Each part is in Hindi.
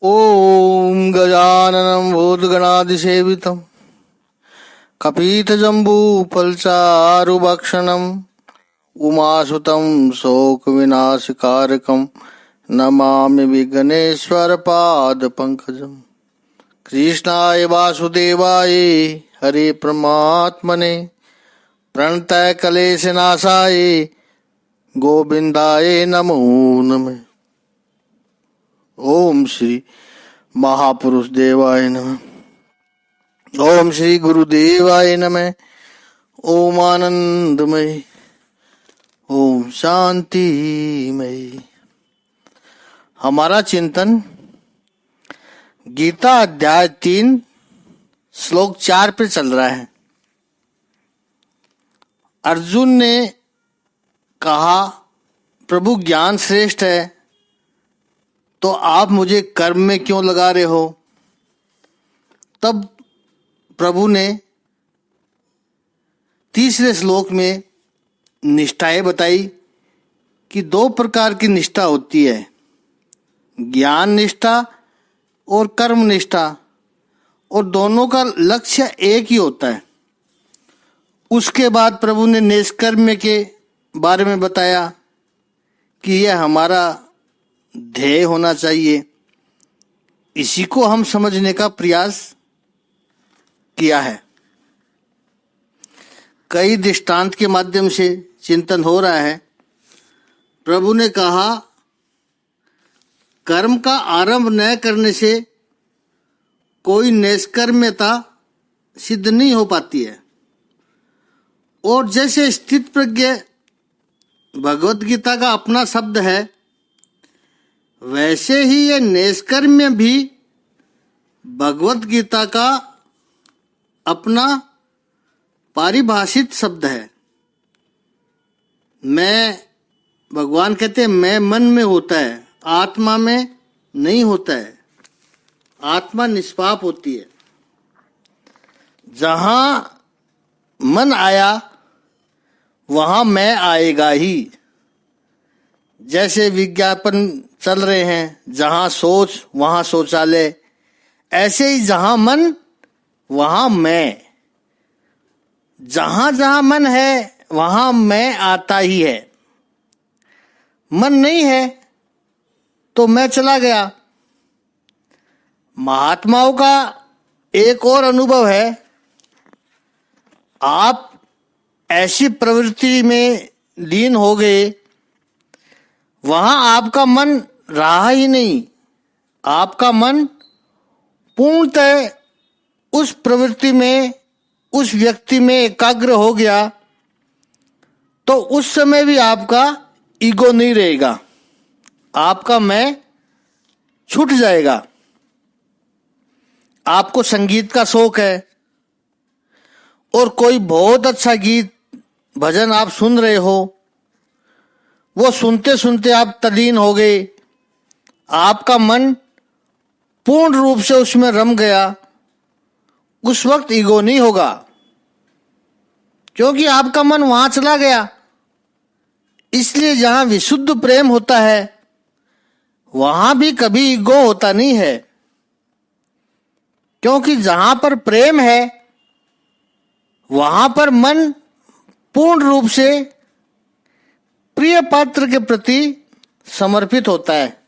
ॐ गजाननं भूतगणाधिसेवितं कपीतजम्बूफलचारुभक्षणं उमासुतं शोकविनाशकारकं नमामि विघ्नेश्वरपादपङ्कजम्। कृष्णाय वासुदेवाय हरे परमात्मने प्रणतक्लेशनाशाय गोविन्दाय नमो नमः। ओम श्री महापुरुष देवाय नमः। ओम श्री गुरुदेवाय नमः। ओम आनंदमय, ओम शांतिमय। हमारा चिंतन गीता अध्याय 3 श्लोक 4 पे चल रहा है। अर्जुन ने कहा, प्रभु ज्ञान श्रेष्ठ है, तो आप मुझे कर्म में क्यों लगा रहे हो? तब प्रभु ने तीसरे श्लोक में निष्ठाएं बताई कि 2 प्रकार की निष्ठा होती है, ज्ञान निष्ठा और कर्म निष्ठा, और दोनों का लक्ष्य एक ही होता है। उसके बाद प्रभु ने निष्कर्म के बारे में बताया कि यह हमारा ध्येय होना चाहिए। इसी को हम समझने का प्रयास किया है। कई दृष्टांत के माध्यम से चिंतन हो रहा है। प्रभु ने कहा, कर्म का आरंभ न करने से कोई निष्कर्म्यता सिद्ध नहीं हो पाती है। और जैसे स्थित प्रज्ञ भगवत गीता का अपना शब्द है, वैसे ही ये निष्कर्म्य भी भगवत गीता का अपना पारिभाषित शब्द है। मैं, भगवान कहते हैं, मैं मन में होता है, आत्मा में नहीं होता है। आत्मा निष्पाप होती है। जहां मन आया वहां मैं आएगा ही। जैसे विज्ञापन चल रहे हैं, जहां सोच वहां शौचालय, ऐसे ही जहां मन वहां मैं। जहां जहां मन है वहां मैं आता ही है। मन नहीं है तो मैं चला गया। महात्माओं का एक और अनुभव है, आप ऐसी प्रवृत्ति में लीन हो गए, वहां आपका मन रहा ही नहीं। आपका मन पूर्णतः उस प्रवृत्ति में, उस व्यक्ति में एकाग्र हो गया, तो उस समय भी आपका ईगो नहीं रहेगा। आपका मैं छूट जाएगा। आपको संगीत का शौक है और कोई बहुत अच्छा गीत भजन आप सुन रहे हो, वो सुनते सुनते आप तल्लीन हो गए, आपका मन पूर्ण रूप से उसमें रम गया। उस वक्त ईगो नहीं होगा, क्योंकि आपका मन वहां चला गया। इसलिए जहां विशुद्ध प्रेम होता है वहां भी कभी ईगो होता नहीं है, क्योंकि जहां पर प्रेम है वहां पर मन पूर्ण रूप से प्रिय पात्र के प्रति समर्पित होता है।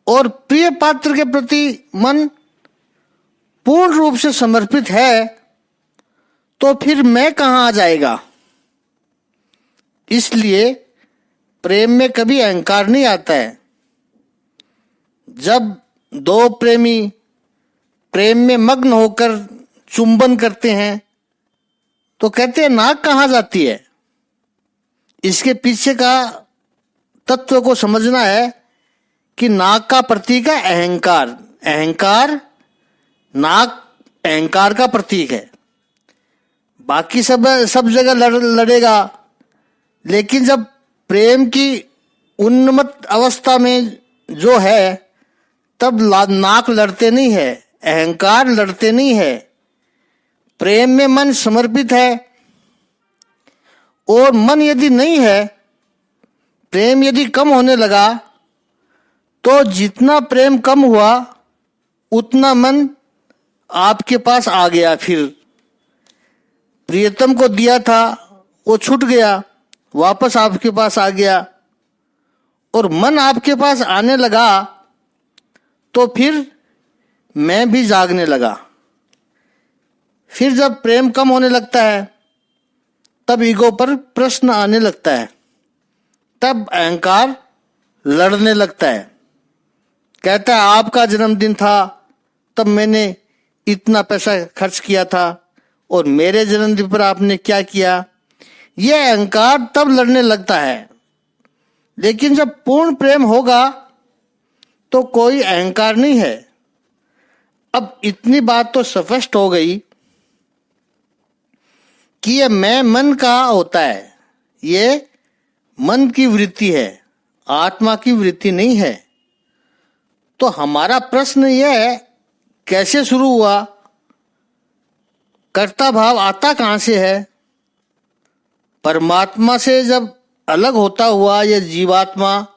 और प्रिय पात्र के प्रति मन पूर्ण रूप से समर्पित है तो फिर मैं कहां आ जाएगा। इसलिए प्रेम में कभी अहंकार नहीं आता है। जब 2 प्रेमी प्रेम में मग्न होकर चुंबन करते हैं तो कहते हैं, नाक कहां जाती है। इसके पीछे का तत्व को समझना है कि नाक का प्रतीक है अहंकार। अहंकार, नाक अहंकार का प्रतीक है। बाकी सब जगह लड़ेगा, लेकिन जब प्रेम की उन्मत्त अवस्था में जो है तब नाक लड़ते नहीं है, अहंकार लड़ते नहीं है। प्रेम में मन समर्पित है। और मन यदि नहीं है, प्रेम यदि कम होने लगा, तो जितना प्रेम कम हुआ उतना मन आपके पास आ गया। फिर प्रियतम को दिया था वो छूट गया, वापस आपके पास आ गया, और मन आपके पास आने लगा तो फिर मैं भी जागने लगा। फिर जब प्रेम कम होने लगता है तब ईगो पर प्रश्न आने लगता है, तब अहंकार लड़ने लगता है। कहता है आपका जन्मदिन था तब मैंने इतना पैसा खर्च किया था और मेरे जन्मदिन पर आपने क्या किया। यह अहंकार तब लड़ने लगता है। लेकिन जब पूर्ण प्रेम होगा तो कोई अहंकार नहीं है। अब इतनी बात तो स्पष्ट हो गई कि ये मैं मन का होता है, ये मन की वृत्ति है, आत्मा की वृत्ति नहीं है। तो हमारा प्रश्न यह है कैसे शुरू हुआ, कर्ता भाव आता कहां से है। परमात्मा से जब अलग होता हुआ यह जीवात्मा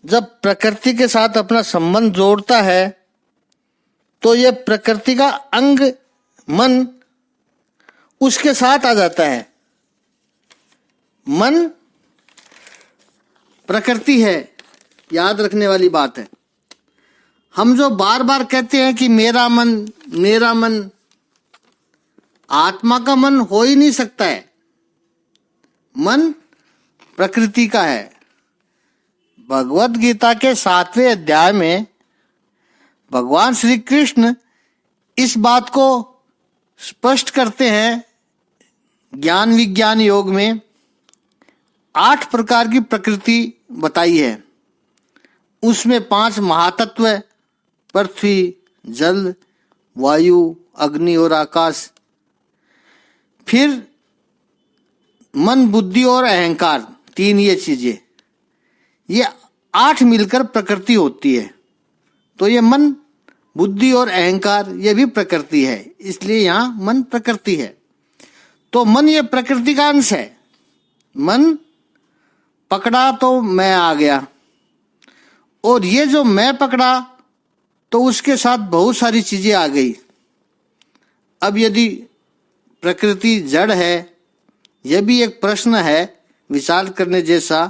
जब प्रकृति के साथ अपना संबंध जोड़ता है तो यह प्रकृति का अंग मन उसके साथ आ जाता है। मन प्रकृति है, याद रखने वाली बात है। हम जो बार बार कहते हैं कि मेरा मन, आत्मा का मन हो ही नहीं सकता है। मन प्रकृति का है। भगवत गीता के 7वें अध्याय में भगवान श्री कृष्ण इस बात को स्पष्ट करते हैं। ज्ञान विज्ञान योग में 8 प्रकार की प्रकृति बताई है। उसमें 5 महातत्व, पृथ्वी, जल, वायु, अग्नि और आकाश, फिर मन, बुद्धि और अहंकार, 3 ये चीजें, ये 8 मिलकर प्रकृति होती है। तो ये मन, बुद्धि और अहंकार ये भी प्रकृति है, इसलिए यहां मन प्रकृति है। तो मन ये प्रकृति का अंश है। मन पकड़ा तो मैं आ गया, और ये जो मैं पकड़ा तो उसके साथ बहुत सारी चीजें आ गई। अब यदि प्रकृति जड़ है, यह भी एक प्रश्न है विचार करने जैसा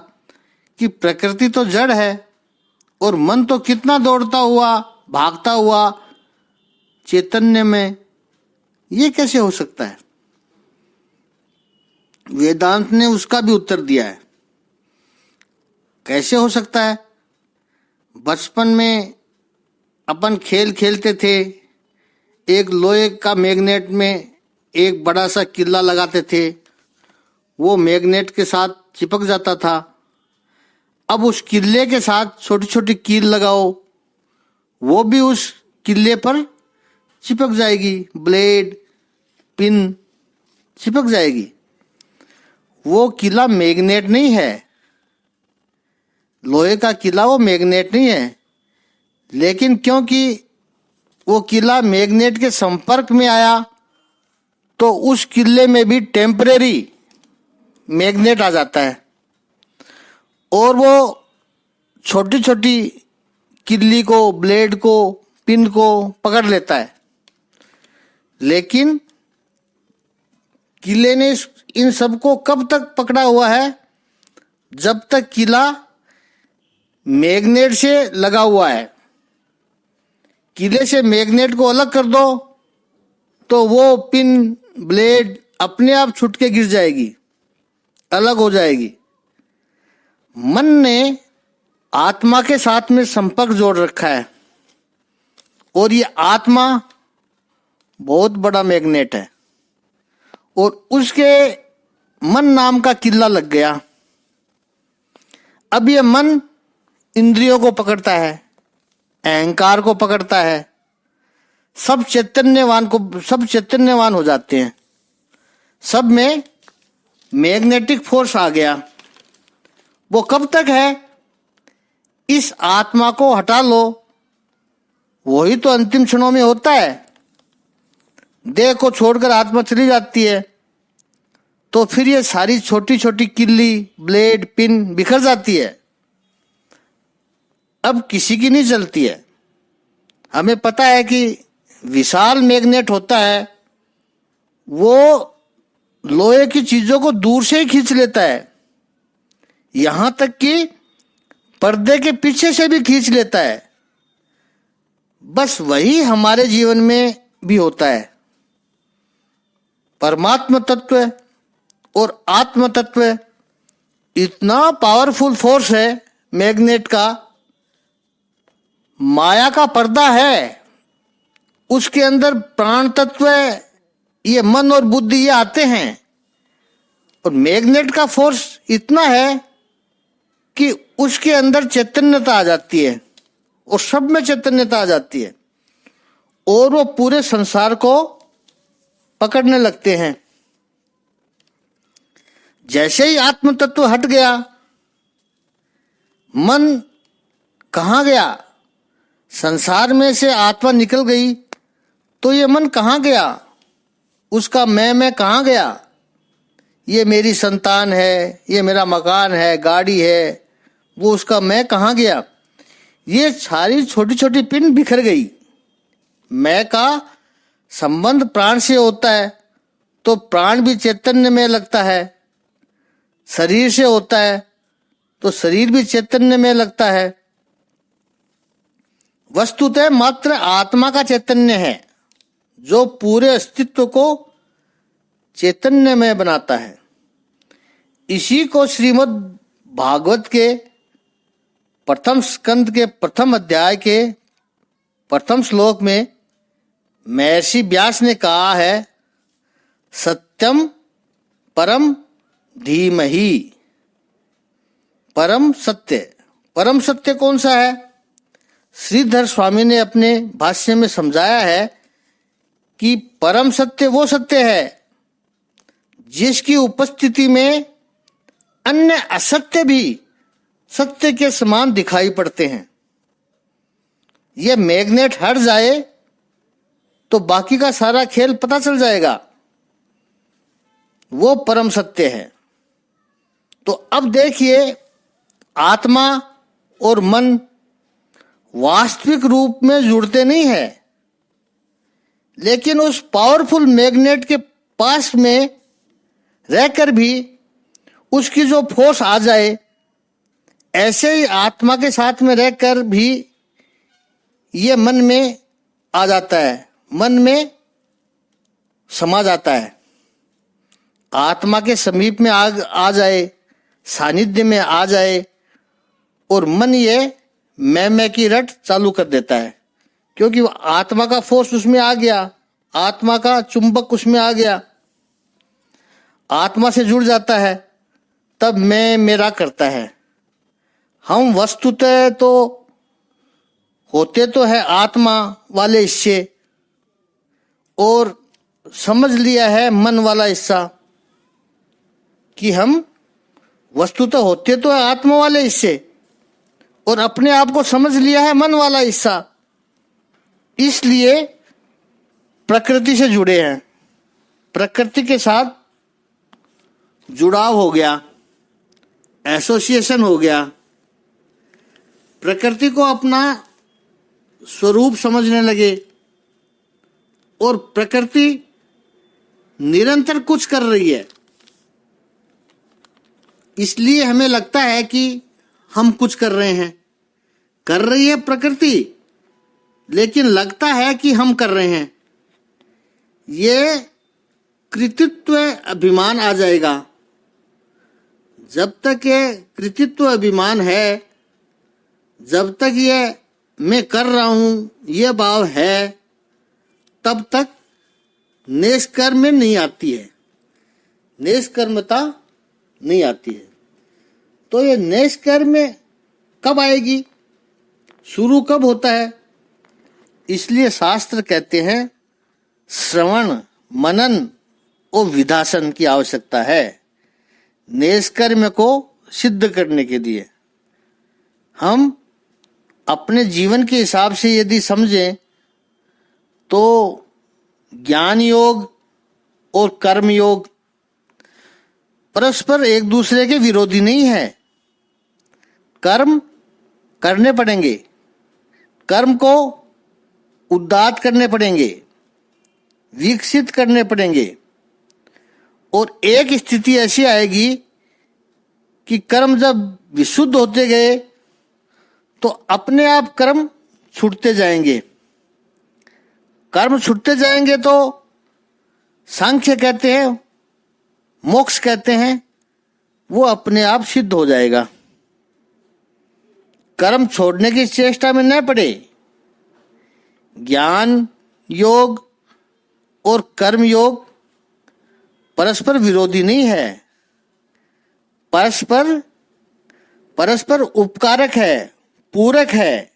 कि प्रकृति तो जड़ है और मन तो कितना दौड़ता हुआ, भागता हुआ चैतन्य में, ये कैसे हो सकता है। वेदांत ने उसका भी उत्तर दिया है। कैसे हो सकता है। बचपन में अपन खेल खेलते थे, एक लोहे का मैग्नेट में एक बड़ा सा किल्ला लगाते थे, वो मैग्नेट के साथ चिपक जाता था। अब उस किल्ले के साथ छोटी छोटी कील लगाओ, वो भी उस किल्ले पर चिपक जाएगी, ब्लेड, पिन चिपक जाएगी। वो किला मैग्नेट नहीं है, लोहे का किला वो मैग्नेट नहीं है। लेकिन क्योंकि वो किला मैग्नेट के संपर्क में आया तो उस किले में भी टेम्परेरी मैग्नेट आ जाता है और वो छोटी छोटी किल्ली को, ब्लेड को, पिन को पकड़ लेता है। लेकिन किले ने इन सबको कब तक पकड़ा हुआ है, जब तक किला मैग्नेट से लगा हुआ है। किले से मैग्नेट को अलग कर दो तो वो पिन, ब्लेड अपने आप छूट के गिर जाएगी, अलग हो जाएगी। मन ने आत्मा के साथ में संपर्क जोड़ रखा है और ये आत्मा बहुत बड़ा मैग्नेट है और उसके मन नाम का किल्ला लग गया। अब ये मन इंद्रियों को पकड़ता है, अहंकार को पकड़ता है, सब चैतन्यवान हो जाते हैं। सब में मैग्नेटिक फोर्स आ गया। वो कब तक है, इस आत्मा को हटा लो, वही तो अंतिम क्षणों में होता है। देह को छोड़कर आत्मा चली जाती है तो फिर ये सारी छोटी छोटी किल्ली, ब्लेड, पिन बिखर जाती है। अब किसी की नहीं चलती है। हमें पता है कि विशाल मैग्नेट होता है, वो लोहे की चीजों को दूर से ही खींच लेता है, यहां तक कि पर्दे के पीछे से भी खींच लेता है। बस वही हमारे जीवन में भी होता है। परमात्म तत्व और आत्म तत्व इतना पावरफुल फोर्स है मैग्नेट का। माया का पर्दा है, उसके अंदर प्राण तत्व, ये मन और बुद्धि ये आते हैं, और मैग्नेट का फोर्स इतना है कि उसके अंदर चैतन्यता आ जाती है, और सब में चैतन्यता आ जाती है, और वो पूरे संसार को पकड़ने लगते हैं। जैसे ही आत्म तत्व हट गया, मन कहाँ गया? संसार में से आत्मा निकल गई तो ये मन कहाँ गया? उसका मैं कहाँ गया? ये मेरी संतान है, ये मेरा मकान है, गाड़ी है, वो उसका मैं कहाँ गया? ये सारी छोटी छोटी पिन बिखर गई। मैं का संबंध प्राण से होता है तो प्राण भी चैतन्य में लगता है, शरीर से होता है तो शरीर भी चैतन्य में लगता है। वस्तुतः मात्र आत्मा का चैतन्य है जो पूरे अस्तित्व को चैतन्य में बनाता है। इसी को श्रीमद् भागवत के प्रथम स्कंद के प्रथम अध्याय के प्रथम श्लोक में महर्षि व्यास ने कहा है, सत्यम परम धीमहि। परम सत्य, परम सत्य कौन सा है? श्रीधर स्वामी ने अपने भाष्य में समझाया है कि परम सत्य वो सत्य है जिसकी उपस्थिति में अन्य असत्य भी सत्य के समान दिखाई पड़ते हैं। यह मैग्नेट हट जाए तो बाकी का सारा खेल पता चल जाएगा, वो परम सत्य है। तो अब देखिए, आत्मा और मन वास्तविक रूप में जुड़ते नहीं है, लेकिन उस पावरफुल मैग्नेट के पास में रहकर भी उसकी जो फोर्स आ जाए, ऐसे ही आत्मा के साथ में रहकर भी ये मन में आ जाता है, मन में समा जाता है। आत्मा के समीप में आ जाए, सानिध्य में आ जाए, और मन ये मैं की रट चालू कर देता है, क्योंकि आत्मा का फोर्स उसमें आ गया, आत्मा का चुंबक उसमें आ गया, आत्मा से जुड़ जाता है, तब मैं मेरा करता है। हम वस्तुतः तो होते तो है आत्मा वाले हिस्से, और समझ लिया है मन वाला हिस्सा कि हम वस्तुतः होते तो है आत्मा वाले हिस्से, और अपने आप को समझ लिया है मन वाला हिस्सा। इसलिए प्रकृति से जुड़े हैं, प्रकृति के साथ जुड़ाव हो गया, एसोसिएशन हो गया, प्रकृति को अपना स्वरूप समझने लगे, और प्रकृति निरंतर कुछ कर रही है, इसलिए हमें लगता है कि हम कुछ कर रहे हैं। कर रही है प्रकृति, लेकिन लगता है कि हम कर रहे हैं। ये कृतित्व अभिमान आ जाएगा। जब तक ये कृतित्व अभिमान है, जब तक ये मैं कर रहा हूं ये भाव है, तब तक निष्कर्म नहीं आती है, निष्कर्मता नहीं आती है। तो ये निष्कर्म कब आएगी, शुरू कब होता है? इसलिए शास्त्र कहते हैं श्रवण, मनन और विधासन की आवश्यकता है निष्कर्म को सिद्ध करने के लिए। हम अपने जीवन के हिसाब से यदि समझें तो ज्ञान योग और कर्म योग परस्पर एक दूसरे के विरोधी नहीं है। कर्म करने पड़ेंगे, कर्म को उद्दात करने पड़ेंगे, विकसित करने पड़ेंगे। और एक स्थिति ऐसी आएगी कि कर्म जब विशुद्ध होते गए तो अपने आप कर्म छूटते जाएंगे। कर्म छूटते जाएंगे तो सांख्य कहते हैं, मोक्ष कहते हैं, वो अपने आप सिद्ध हो जाएगा। कर्म छोड़ने की चेष्टा में न पड़े। ज्ञान योग और कर्म योग परस्पर विरोधी नहीं है, परस्पर उपकारक है, पूरक है।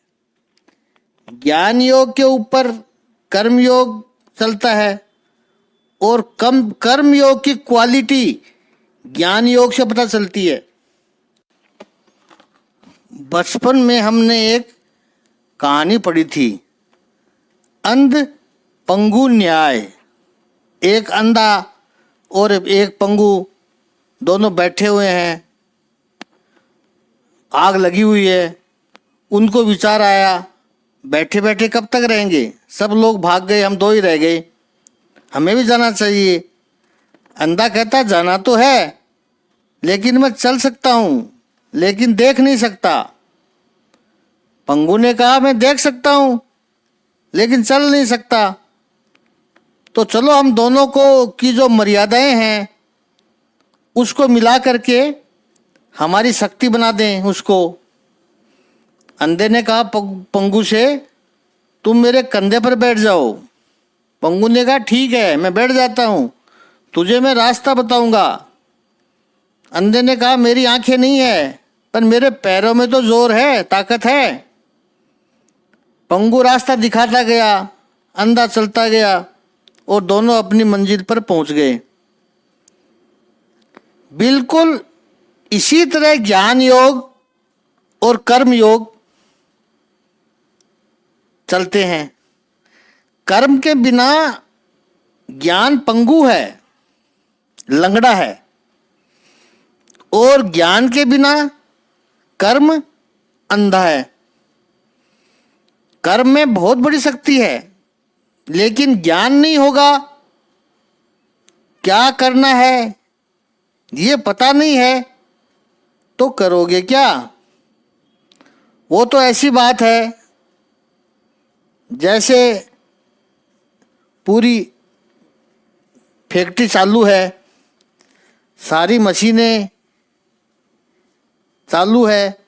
ज्ञान योग के ऊपर कर्म योग चलता है और कर्म योग की क्वालिटी ज्ञान योग से पता चलती है। बचपन में हमने एक कहानी पढ़ी थी, अंध पंगु न्याय। एक अंधा और एक पंगु दोनों बैठे हुए हैं, आग लगी हुई है। उनको विचार आया, बैठे बैठे कब तक रहेंगे, सब लोग भाग गए, हम दो ही रह गए, हमें भी जाना चाहिए। अंधा कहता जाना तो है, लेकिन मैं चल सकता हूँ, लेकिन देख नहीं सकता। पंगु ने कहा मैं देख सकता हूँ, लेकिन चल नहीं सकता। तो चलो हम दोनों को की जो मर्यादाएं हैं उसको मिला करके हमारी शक्ति बना दें उसको। अंधे ने कहा पंगु से तुम मेरे कंधे पर बैठ जाओ। पंगु ने कहा ठीक है, मैं बैठ जाता हूँ, तुझे मैं रास्ता बताऊंगा। अंधे ने कहा मेरी आंखें नहीं है, पर मेरे पैरों में तो जोर है, ताकत है। पंगु रास्ता दिखाता गया, अंधा चलता गया और दोनों अपनी मंजिल पर पहुंच गए। बिल्कुल इसी तरह ज्ञान योग और कर्म योग चलते हैं। कर्म के बिना ज्ञान पंगु है, लंगड़ा है, और ज्ञान के बिना कर्म अंधा है। कर्म में बहुत बड़ी शक्ति है, लेकिन ज्ञान नहीं होगा, क्या करना है ये पता नहीं है, तो करोगे क्या? वो तो ऐसी बात है जैसे पूरी फैक्ट्री चालू है, सारी मशीनें चालू है,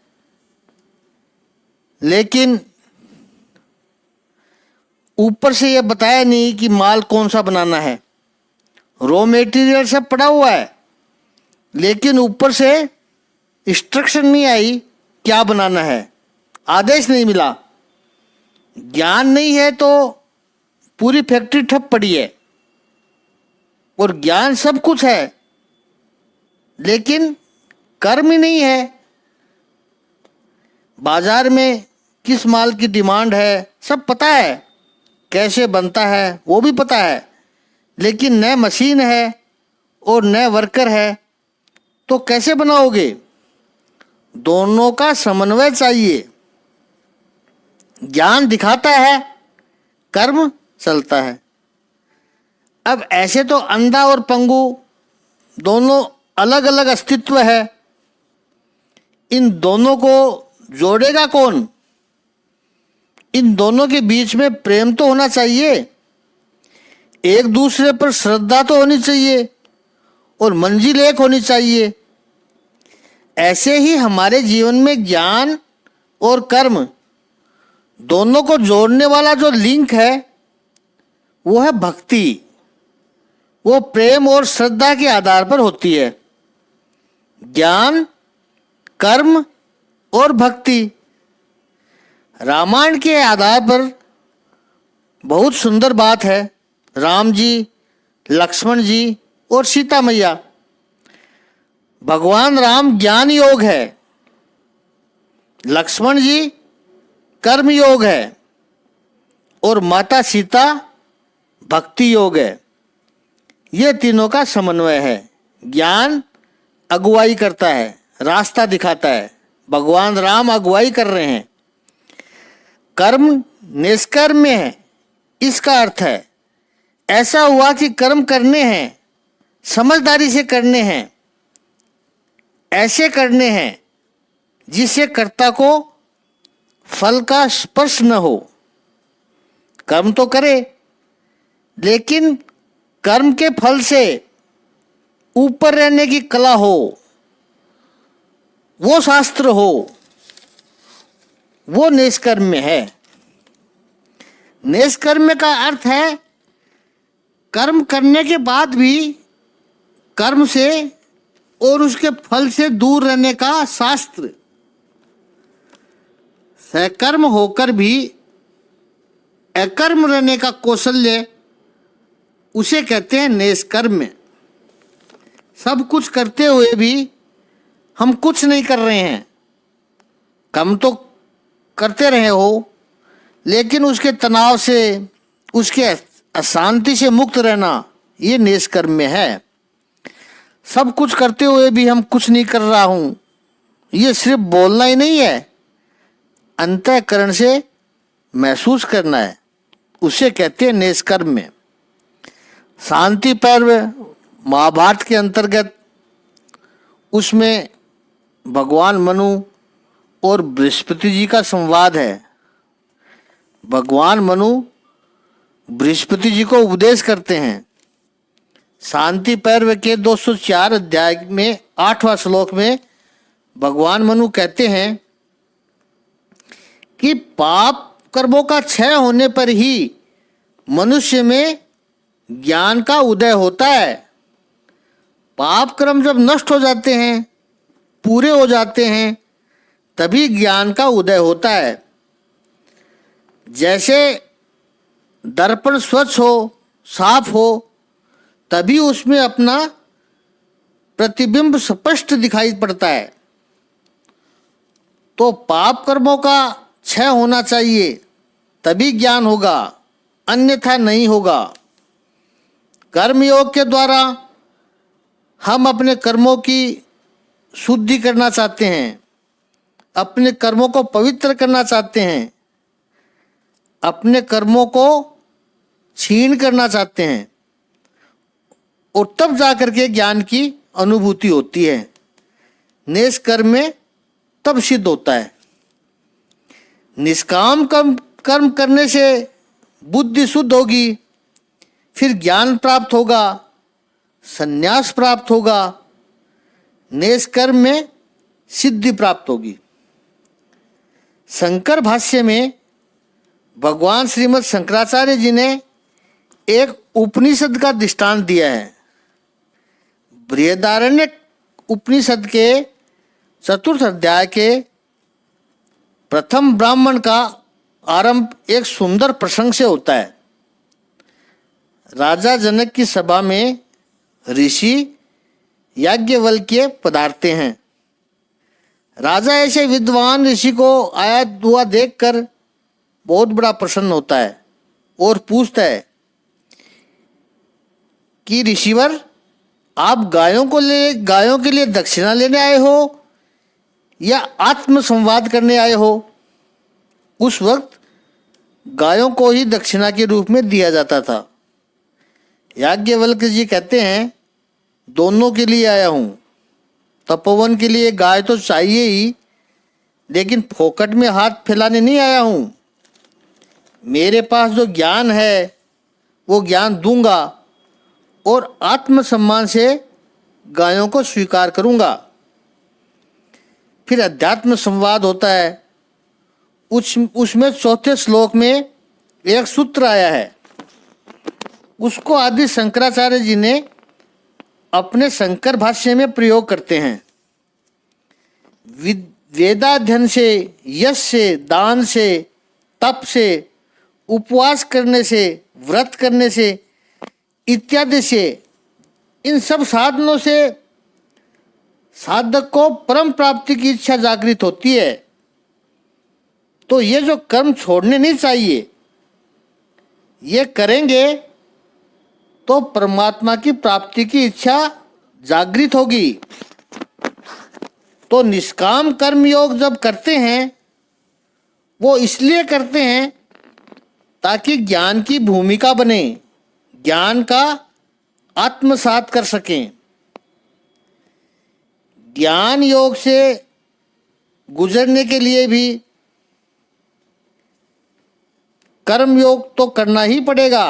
लेकिन ऊपर से ये बताया नहीं कि माल कौन सा बनाना है। रॉ मेटीरियल सब पड़ा हुआ है, लेकिन ऊपर से इंस्ट्रक्शन नहीं आई क्या बनाना है, आदेश नहीं मिला। ज्ञान नहीं है तो पूरी फैक्ट्री ठप पड़ी है, और ज्ञान सब कुछ है, लेकिन कर्म ही नहीं है। बाजार में किस माल की डिमांड है सब पता है, कैसे बनता है वो भी पता है, लेकिन न मशीन है और न वर्कर है, तो कैसे बनाओगे? दोनों का समन्वय चाहिए। ज्ञान दिखाता है, कर्म चलता है। अब ऐसे तो अंधा और पंगु दोनों अलग अलग अस्तित्व है, इन दोनों को जोड़ेगा कौन? इन दोनों के बीच में प्रेम तो होना चाहिए, एक दूसरे पर श्रद्धा तो होनी चाहिए, और मंजिल एक होनी चाहिए। ऐसे ही हमारे जीवन में ज्ञान और कर्म दोनों को जोड़ने वाला जो लिंक है वो है भक्ति। वो प्रेम और श्रद्धा के आधार पर होती है। ज्ञान, कर्म और भक्ति रामायण के आधार पर बहुत सुंदर बात है। राम जी, लक्ष्मण जी और सीता मैया। भगवान राम ज्ञान योग है, लक्ष्मण जी कर्म योग है, और माता सीता भक्ति योग है। ये तीनों का समन्वय है। ज्ञान अगुवाई करता है, रास्ता दिखाता है। भगवान राम अगुवाई कर रहे हैं, कर्म निष्कर्म्य है, इसका अर्थ है ऐसा हुआ कि कर्म करने हैं, समझदारी से करने हैं, ऐसे करने हैं जिससे कर्ता को फल का स्पर्श न हो। कर्म तो करे, लेकिन कर्म के फल से ऊपर रहने की कला हो, वो शास्त्र हो, वो निष्कर्म्य है। निष्कर्म्य का अर्थ है कर्म करने के बाद भी कर्म से और उसके फल से दूर रहने का शास्त्र। सकर्म होकर भी अकर्म रहने का कौशल्य, उसे कहते हैं निष्कर्म्य। सब कुछ करते हुए भी हम कुछ नहीं कर रहे हैं, कर्म तो करते रहे हो, लेकिन उसके तनाव से, उसके अशांति से मुक्त रहना, ये निष्कर्म्य है। सब कुछ करते हुए भी हम कुछ नहीं कर रहा हूँ, ये सिर्फ बोलना ही नहीं है, अंतःकरण से महसूस करना है, उसे कहते हैं निष्कर्म्य। शांति पर्व महाभारत के अंतर्गत, उसमें भगवान मनु और बृहस्पति जी का संवाद है। भगवान मनु बृहस्पति जी को उपदेश करते हैं। शांति पर्व के 204 अध्याय में 8वां श्लोक में भगवान मनु कहते हैं कि पाप कर्मों का क्षय होने पर ही मनुष्य में ज्ञान का उदय होता है। पाप कर्म जब नष्ट हो जाते हैं, पूरे हो जाते हैं, तभी ज्ञान का उदय होता है। जैसे दर्पण स्वच्छ हो, साफ हो, तभी उसमें अपना प्रतिबिंब स्पष्ट दिखाई पड़ता है। तो पाप कर्मों का क्षय होना चाहिए, तभी ज्ञान होगा, अन्यथा नहीं होगा। कर्म योग के द्वारा हम अपने कर्मों की शुद्धि करना चाहते हैं, अपने कर्मों को पवित्र करना चाहते हैं, अपने कर्मों को क्षीण करना चाहते हैं, और तब जाकर के ज्ञान की अनुभूति होती है। निष्कर्म में तब सिद्ध होता है। निष्काम कर्म करने से बुद्धि शुद्ध होगी, फिर ज्ञान प्राप्त होगा, संन्यास प्राप्त होगा, निष्कर्म में सिद्धि प्राप्त होगी। शंकर भाष्य में भगवान श्रीमद् शंकराचार्य जी ने एक उपनिषद का दृष्टांत दिया है। बृहदारण्यक उपनिषद के 4th अध्याय के प्रथम ब्राह्मण का आरंभ एक सुंदर प्रसंग से होता है। राजा जनक की सभा में ऋषि याज्ञवल्क्य पधारते हैं। राजा ऐसे विद्वान ऋषि को आया हुआ देखकर बहुत बड़ा प्रसन्न होता है और पूछता है कि ऋषिवर, आप गायों के लिए दक्षिणा लेने आए हो या आत्म संवाद करने आए हो? उस वक्त गायों को ही दक्षिणा के रूप में दिया जाता था। याज्ञवल्क्य जी कहते हैं, दोनों के लिए आया हूँ। तपोवन के लिए गाय तो चाहिए ही, लेकिन फोकट में हाथ फैलाने नहीं आया हूँ। मेरे पास जो ज्ञान है वो ज्ञान दूंगा और आत्मसम्मान से गायों को स्वीकार करूंगा। फिर अध्यात्म संवाद होता है। उसमें 4थे श्लोक में एक सूत्र आया है, उसको आदि शंकराचार्य जी ने अपने शंकर भाष्य में प्रयोग करते हैं। वेदाध्ययन से, यश से, दान से, तप से, उपवास करने से, व्रत करने से इत्यादि से, इन सब साधनों से साधक को परम प्राप्ति की इच्छा जागृत होती है। तो ये जो कर्म छोड़ने नहीं चाहिए, ये करेंगे तो परमात्मा की प्राप्ति की इच्छा जागृत होगी। तो निष्काम कर्म योग जब करते हैं, वो इसलिए करते हैं ताकि ज्ञान की भूमिका बने, ज्ञान का आत्मसात कर सकें। ज्ञान योग से गुजरने के लिए भी कर्म योग तो करना ही पड़ेगा।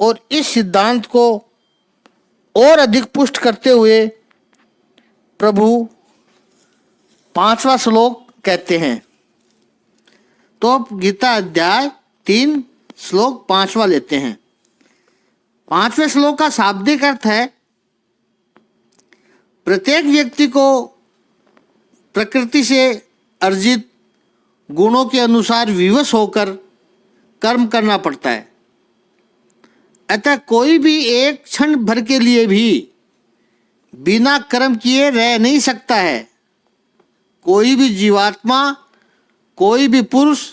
और इस सिद्धांत को और अधिक पुष्ट करते हुए प्रभु 5वां श्लोक कहते हैं। तो अब गीता अध्याय 3 श्लोक 5वां लेते हैं। 5वें श्लोक का शाब्दिक अर्थ है, प्रत्येक व्यक्ति को प्रकृति से अर्जित गुणों के अनुसार विवश होकर कर्म करना पड़ता है। अतः कोई भी एक क्षण भर के लिए भी बिना कर्म किए रह नहीं सकता है। कोई भी जीवात्मा, कोई भी पुरुष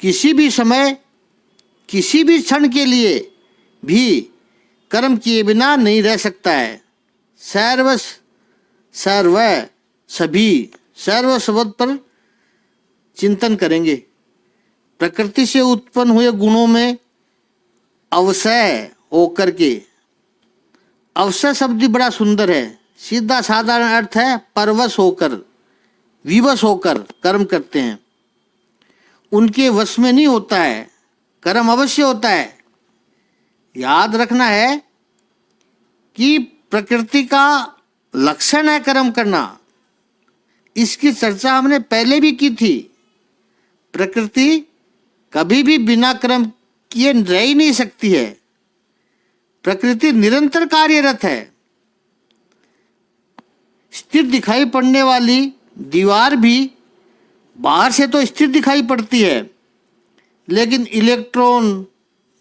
किसी भी समय, किसी भी क्षण के लिए भी कर्म किए बिना नहीं रह सकता है। सर्व सभी सर्व शब्द पर चिंतन करेंगे। प्रकृति से उत्पन्न हुए गुणों में अवशय होकर के, अवशय शब्द बड़ा सुंदर है। सीधा साधारण अर्थ है परवश होकर, विवश होकर कर्म करते हैं। उनके वश में नहीं होता है, कर्म अवश्य होता है। याद रखना है कि प्रकृति का लक्षण है कर्म करना। इसकी चर्चा हमने पहले भी की थी। प्रकृति कभी भी बिना कर्म किए रह ही नहीं सकती है। प्रकृति निरंतर कार्यरत है। स्थिर दिखाई पड़ने वाली दीवार भी बाहर से तो स्थिर दिखाई पड़ती है, लेकिन इलेक्ट्रॉन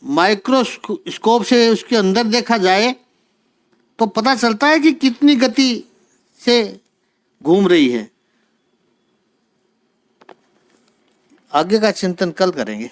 माइक्रोस्कोप से उसके अंदर देखा जाए तो पता चलता है कि कितनी गति से घूम रही है। आगे का चिंतन कल करेंगे।